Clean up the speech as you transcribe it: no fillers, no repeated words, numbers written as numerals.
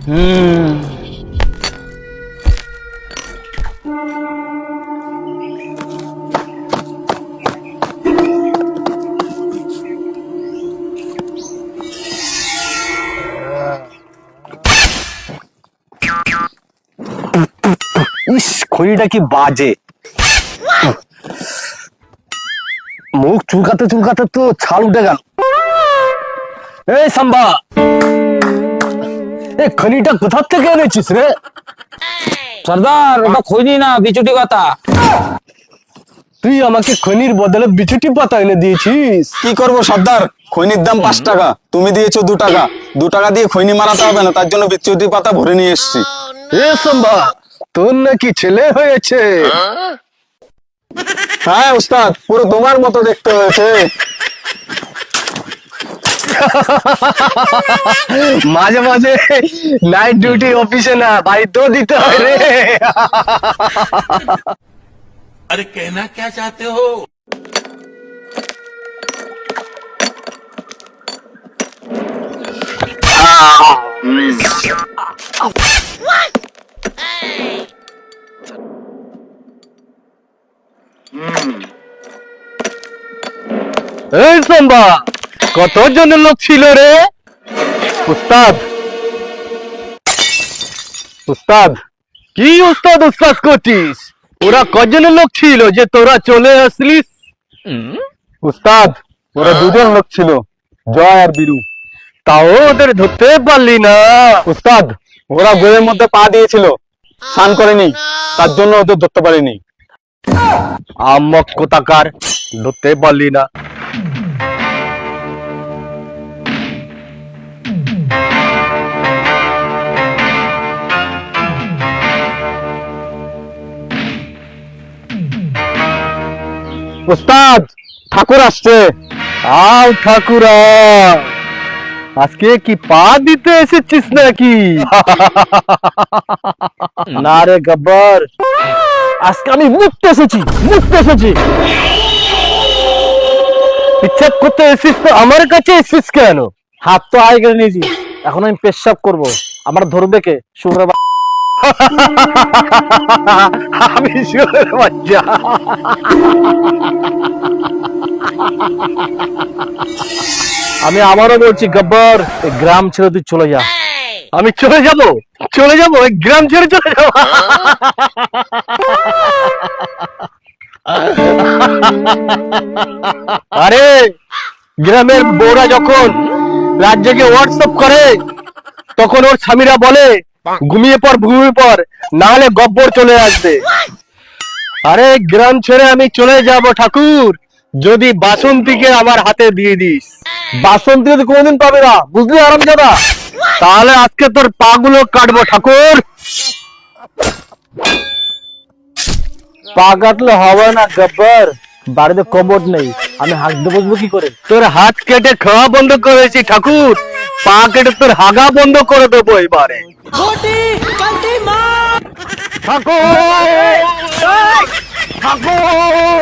ইস, খড়িটা কি বাজে। মুখ চুলকাতে চুলকাতে তো ছাল উঠে গেল। এই সাম্বা, এই খড়িটা কোথা থেকে এনেছিস রে? সর্দার, ওটা খৈনি না, বিচুটি পাতা। তুই আমাকে খনির বদলে বিছুটি পাতা এনে দিয়েছিস। কি করবো সর্দার, খৈনির দাম 5 টাকা, তুমি দিয়েছো 2 টাকা। 2 টাকা দিয়ে খৈনি মারাতে হবে না, তার জন্য বিচুটি পাতা ভরে নিয়ে এসেছি। এ সাম্বা, তোর নাকি ছেলে হয়েছে? হ্যাঁ উস্তাদ, পুরো তোমার মতো দেখতে হয়েছে। মাঝে মাঝে নাইট ডিউটি অফিসে না, বাড়িতেও দিতে হয় রে। अरे कहना क्या चाहते हो? এই সাম্বা, কতজনের লোক ছিল রে? উস্তাদ, উস্তাদ, কি উস্তাদ উস্তাদ করছিস? ওরা কজনের লোক ছিল যে তোরা চলে আসলিস? উস্তাদ, ওরা 2 জন লোক ছিল, জয় আর বীরু। তাও ওদের ধরতে পারলি না? উস্তাদ, ওরা বইয়ের মধ্যে পা দিয়েছিল, স্নান করেনি, তার জন্য ওদের ধরতে পারিনি। আমক কোথাকার, ধরতে পারলি না? উস্তাদ, ঠাকুর আসছে। আও ঠাকুরা, আজকে কি পা দিতে এসেছিস নাকি? না রে গব্বর, আজকে আমি মুক্ত এসেছি, মুক্ত এসেছি। পিচ্ছাপ করতে এসেছিস তো আমার কাছে এসেছিস কেন? হাত তো আয় করে নিয়েছি, এখন আমি পেশাব করবো। আমার ধরবে কে? শুভ্র। আমি শুয়োরের বাচ্চা। আমি আবারও বলছি গব্বর, এই গ্রাম ছেড়ে তুই চলে যা। আমি চলে যাব, চলে যাব, ওই গ্রাম ছেড়ে চলে যাব? আরে, গ্রামের বউরা যখন রাজ্যকে হোয়াটসঅ্যাপ করে, তখন ওর স্বামীরা বলে ঘুমিয়ে পর, না হলে গব্বর চলে আসবে। আরে, গ্রাম ছেড়ে আমি চলে যাব ঠাকুর, যদি বাসন্তীকে আমার হাতে দিয়ে দিস। বাসন্তী তুই কোনোদিন পাবে না, বুঝলি আরামজাদা? তাহলে আজকে তোর পা গুলো কাটবো ঠাকুর। পা কাটলে হবে না গব্বর, বাড়িতে কবর নেই, আমি হাঁকতে বসবো কি করে? তোর হাত কেটে খাওয়া বন্ধ করেছি ঠাকুর, পা কেটে তোর হাগা বন্ধ করে দেবো এবারে। ঠাকুর, ঠাকুর।